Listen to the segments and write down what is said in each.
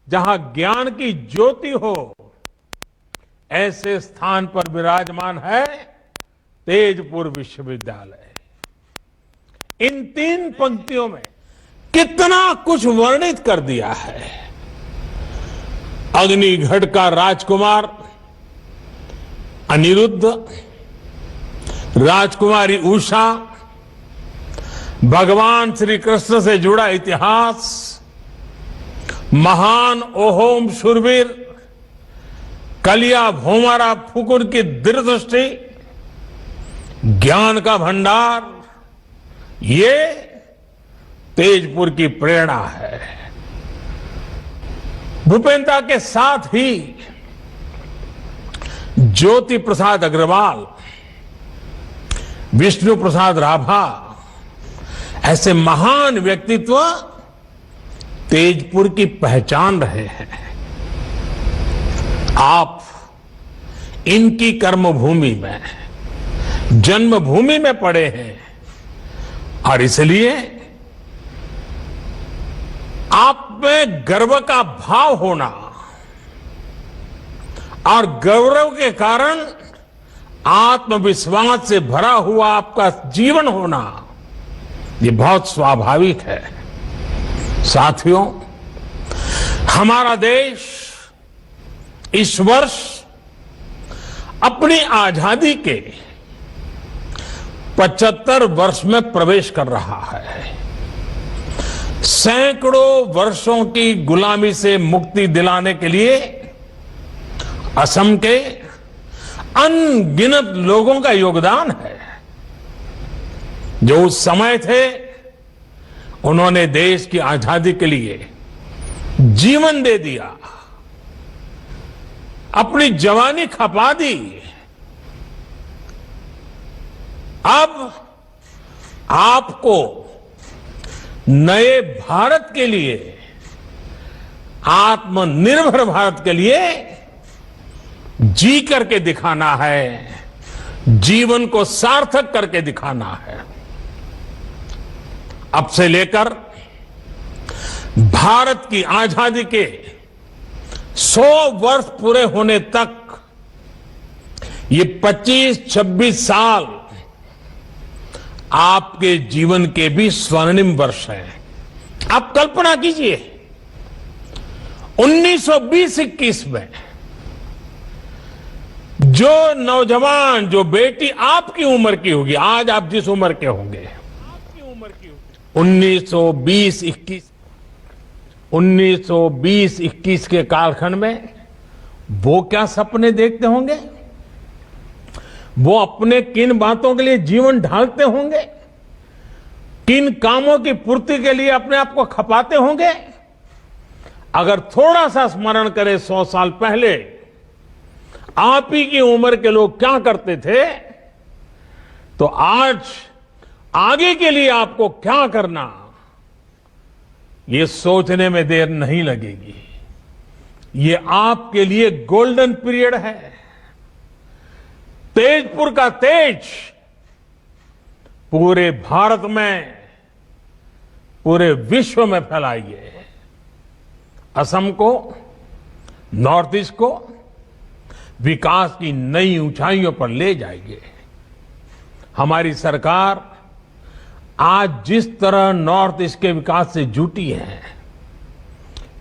जहां ज्ञान की ज्योति हो, ऐसे स्थान पर विराजमान है तेजपुर विश्वविद्यालय। इन 3 पंक्तियों में कितना कुछ वर्णित कर दिया है। अग्निगढ़ का राजकुमार अनिरुद्ध, राजकुमारी उषा, भगवान श्री कृष्ण से जुड़ा इतिहास, महान ओहोम शूरवीर कलिया भोमारा फुकुर की दृष्टि, ज्ञान का भंडार, ये तेजपुर की प्रेरणा है। भूपेंद्र के साथ ही ज्योति प्रसाद अग्रवाल, विष्णु प्रसाद राभा, ऐसे महान व्यक्तित्व तेजपुर की पहचान रहे हैं। आप इनकी कर्मभूमि में, जन्मभूमि में पड़े हैं और इसलिए आप में गर्व का भाव होना और गौरव के कारण आत्मविश्वास से भरा हुआ आपका जीवन होना, ये बहुत स्वाभाविक है। साथियों, हमारा देश इस वर्ष अपनी आजादी के 75 वर्ष में प्रवेश कर रहा है। सैकड़ों वर्षों की गुलामी से मुक्ति दिलाने के लिए असम के अनगिनत लोगों का योगदान है। जो उस समय थे, उन्होंने देश की आजादी के लिए जीवन दे दिया, अपनी जवानी खपा दी। अब आपको नए भारत के लिए, आत्मनिर्भर भारत के लिए जी करके दिखाना है, जीवन को सार्थक करके दिखाना है। अब से लेकर भारत की आजादी के 100 वर्ष पूरे होने तक ये 25-26 साल आपके जीवन के भी स्वर्णिम वर्ष हैं। आप कल्पना कीजिए, 1920-21 में जो नौजवान, जो बेटी आपकी उम्र की होगी, आज आप जिस उम्र के होंगे, 1920-21 के कालखंड में वो क्या सपने देखते होंगे, वो अपने किन बातों के लिए जीवन ढालते होंगे, किन कामों की पूर्ति के लिए अपने आप को खपाते होंगे। अगर थोड़ा सा स्मरण करें 100 साल पहले आप ही की उम्र के लोग क्या करते थे, तो आज आगे के लिए आपको क्या करना, ये सोचने में देर नहीं लगेगी। ये आपके लिए गोल्डन पीरियड है। तेजपुर का तेज पूरे भारत में, पूरे विश्व में फैलाइए। असम को, नॉर्थ ईस्ट को विकास की नई ऊंचाइयों पर ले जाइए। हमारी सरकार आज जिस तरह नॉर्थ ईस्ट के विकास से जुटी है,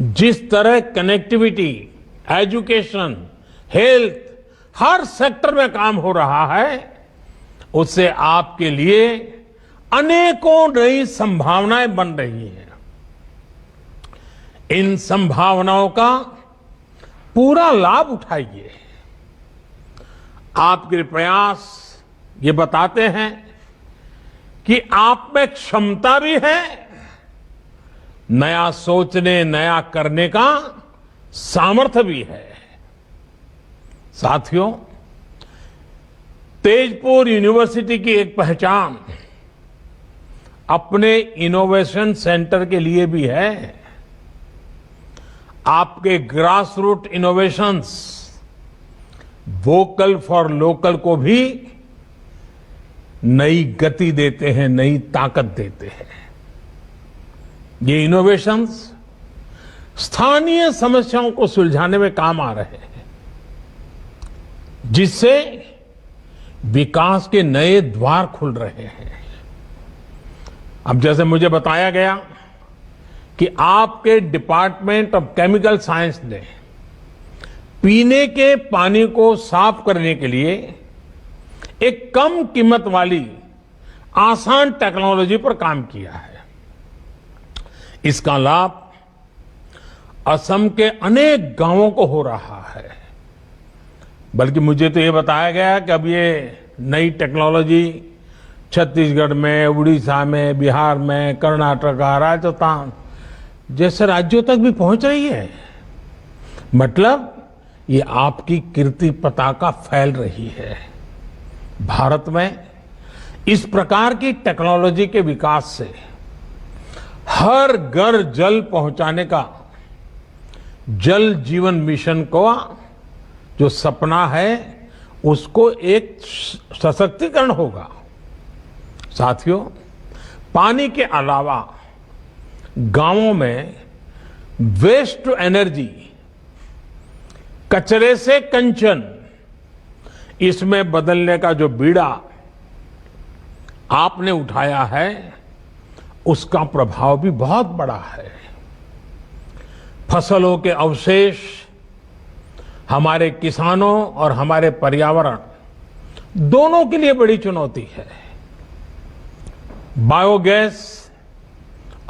जिस तरह कनेक्टिविटी, एजुकेशन, हेल्थ, हर सेक्टर में काम हो रहा है, उससे आपके लिए अनेकों नई संभावनाएं बन रही हैं। इन संभावनाओं का पूरा लाभ उठाइए। आपके प्रयास ये बताते हैं कि आप में क्षमता भी है, नया सोचने, नया करने का सामर्थ्य भी है। साथियों, तेजपुर यूनिवर्सिटी की एक पहचान अपने इनोवेशन सेंटर के लिए भी है। आपके grass root innovations vocal for local को भी नई गति देते हैं, नई ताकत देते हैं। ये इनोवेशंस स्थानीय समस्याओं को सुलझाने में काम आ रहे हैं, जिससे विकास के नए द्वार खुल रहे हैं। अब जैसे मुझे बताया गया कि आपके डिपार्टमेंट ऑफ केमिकल साइंस ने पीने के पानी को साफ करने के लिए एक कम कीमत वाली आसान टेक्नोलॉजी पर काम किया है। इसका लाभ असम के अनेक गांवों को हो रहा है। बल्कि मुझे तो ये बताया गया कि अब ये नई टेक्नोलॉजी छत्तीसगढ़ में, उड़ीसा में, बिहार में, कर्नाटक, राजस्थान जैसे राज्यों तक भी पहुंच रही है। मतलब ये आपकी कीर्ति पताका फैल रही है। भारत में इस प्रकार की टेक्नोलॉजी के विकास से हर घर जल पहुंचाने का जल जीवन मिशन को जो सपना है उसको एक सशक्तिकरण होगा। साथियों, पानी के अलावा गांवों में वेस्ट टू एनर्जी, कचरे से कंचन, इसमें बदलने का जो बीड़ा आपने उठाया है उसका प्रभाव भी बहुत बड़ा है। फसलों के अवशेष हमारे किसानों और हमारे पर्यावरण दोनों के लिए बड़ी चुनौती है। बायोगैस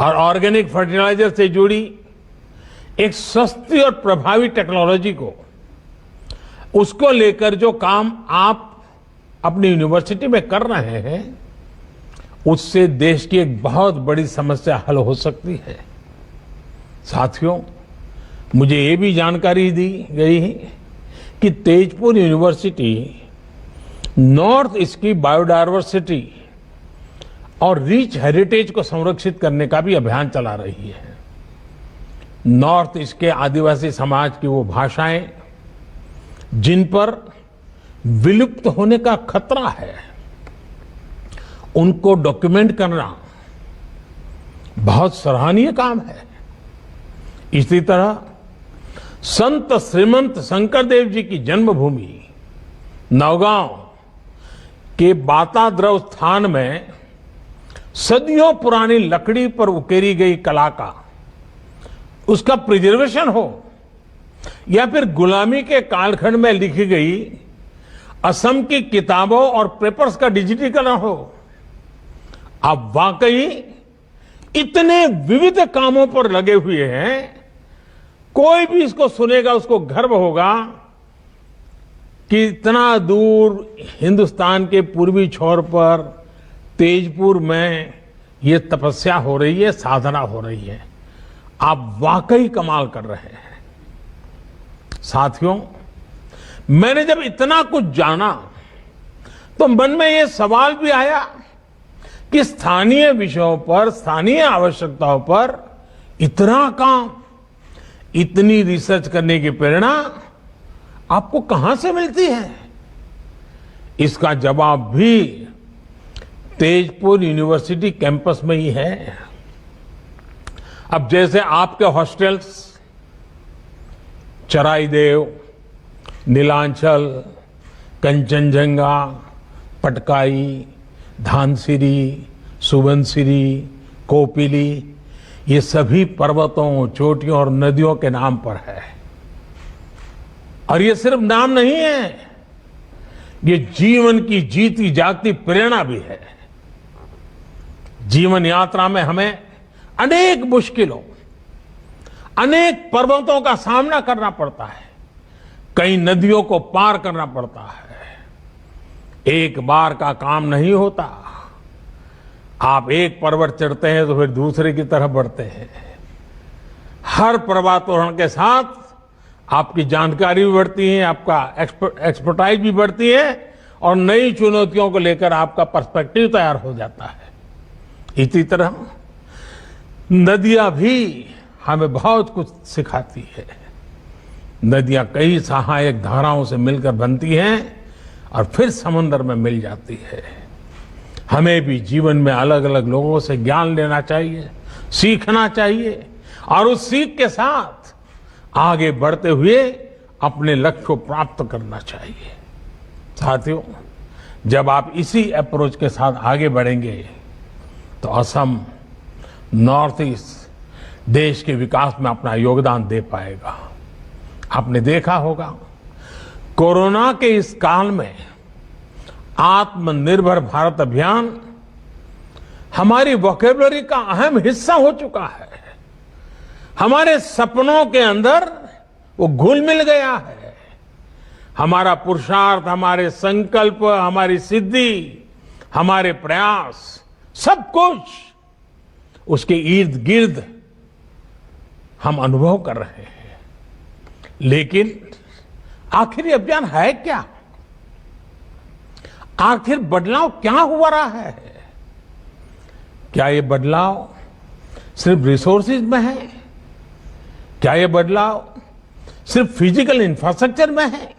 और ऑर्गेनिक फर्टिलाइजर से जुड़ी एक सस्ती और प्रभावी टेक्नोलॉजी को, उसको लेकर जो काम आप अपनी यूनिवर्सिटी में कर रहे हैं, उससे देश की एक बहुत बड़ी समस्या हल हो सकती है। साथियों, मुझे ये भी जानकारी दी गई है कि तेजपुर यूनिवर्सिटी नॉर्थ ईस्ट की बायोडायवर्सिटी और रिच हेरिटेज को संरक्षित करने का भी अभियान चला रही है। नॉर्थ ईस्ट के आदिवासी समाज की वो भाषाएं जिन पर विलुप्त होने का खतरा है, उनको डॉक्यूमेंट करना बहुत सराहनीय काम है। इसी तरह संत श्रीमंत शंकरदेव जी की जन्मभूमि नौगांव के बाताद्रव स्थान में सदियों पुरानी लकड़ी पर उकेरी गई कला का, उसका प्रिजर्वेशन हो, या फिर गुलामी के कालखंड में लिखी गई असम की किताबों और पेपर्स का डिजिटीकरण हो, आप वाकई इतने विविध कामों पर लगे हुए हैं। कोई भी इसको सुनेगा उसको गर्व होगा कि इतना दूर हिंदुस्तान के पूर्वी छोर पर तेजपुर में ये तपस्या हो रही है, साधना हो रही है। आप वाकई कमाल कर रहे हैं। साथियों, मैंने जब इतना कुछ जाना तो मन में ये सवाल भी आया कि स्थानीय विषयों पर, स्थानीय आवश्यकताओं पर इतना काम, इतनी रिसर्च करने की प्रेरणा आपको कहां से मिलती है? इसका जवाब भी तेजपुर यूनिवर्सिटी कैंपस में ही है। अब जैसे आपके हॉस्टल्स चराईदेव, नीलांचल, कंचनजंगा, पटकाई, धानसिरी, सुबनसिरी, कोपिली, ये सभी पर्वतों, चोटियों और नदियों के नाम पर है। और ये सिर्फ नाम नहीं है, ये जीवन की जीती जागती प्रेरणा भी है। जीवन यात्रा में हमें अनेक मुश्किलों, अनेक पर्वतों का सामना करना पड़ता है, कई नदियों को पार करना पड़ता है। एक बार का काम नहीं होता। आप एक पर्वत चढ़ते हैं तो फिर दूसरे की तरफ बढ़ते हैं। हर पर्वतारोहण के साथ आपकी जानकारी भी बढ़ती है, आपका एक्सपर्टाइज भी बढ़ती है और नई चुनौतियों को लेकर आपका पर्सपेक्टिव तैयार हो जाता है। इसी तरह नदियां भी हमें बहुत कुछ सिखाती है। नदियां कई सहायक धाराओं से मिलकर बनती हैं और फिर समंदर में मिल जाती है। हमें भी जीवन में अलग अलग लोगों से ज्ञान लेना चाहिए, सीखना चाहिए और उस सीख के साथ आगे बढ़ते हुए अपने लक्ष्य को प्राप्त करना चाहिए। साथियों, जब आप इसी अप्रोच के साथ आगे बढ़ेंगे तो असम, नॉर्थ ईस्ट देश के विकास में अपना योगदान दे पाएगा। आपने देखा होगा, कोरोना के इस काल में आत्मनिर्भर भारत अभियान हमारी वोकैबुलरी का अहम हिस्सा हो चुका है। हमारे सपनों के अंदर वो घुल मिल गया है। हमारा पुरुषार्थ, हमारे संकल्प, हमारी सिद्धि, हमारे प्रयास, सब कुछ उसके इर्द गिर्द हम अनुभव कर रहे हैं। लेकिन आखिर ये अभियान है क्या? आखिर बदलाव क्या हुआ रहा है? क्या ये बदलाव सिर्फ रिसोर्सेज में है? क्या ये बदलाव सिर्फ फिजिकल इंफ्रास्ट्रक्चर में है?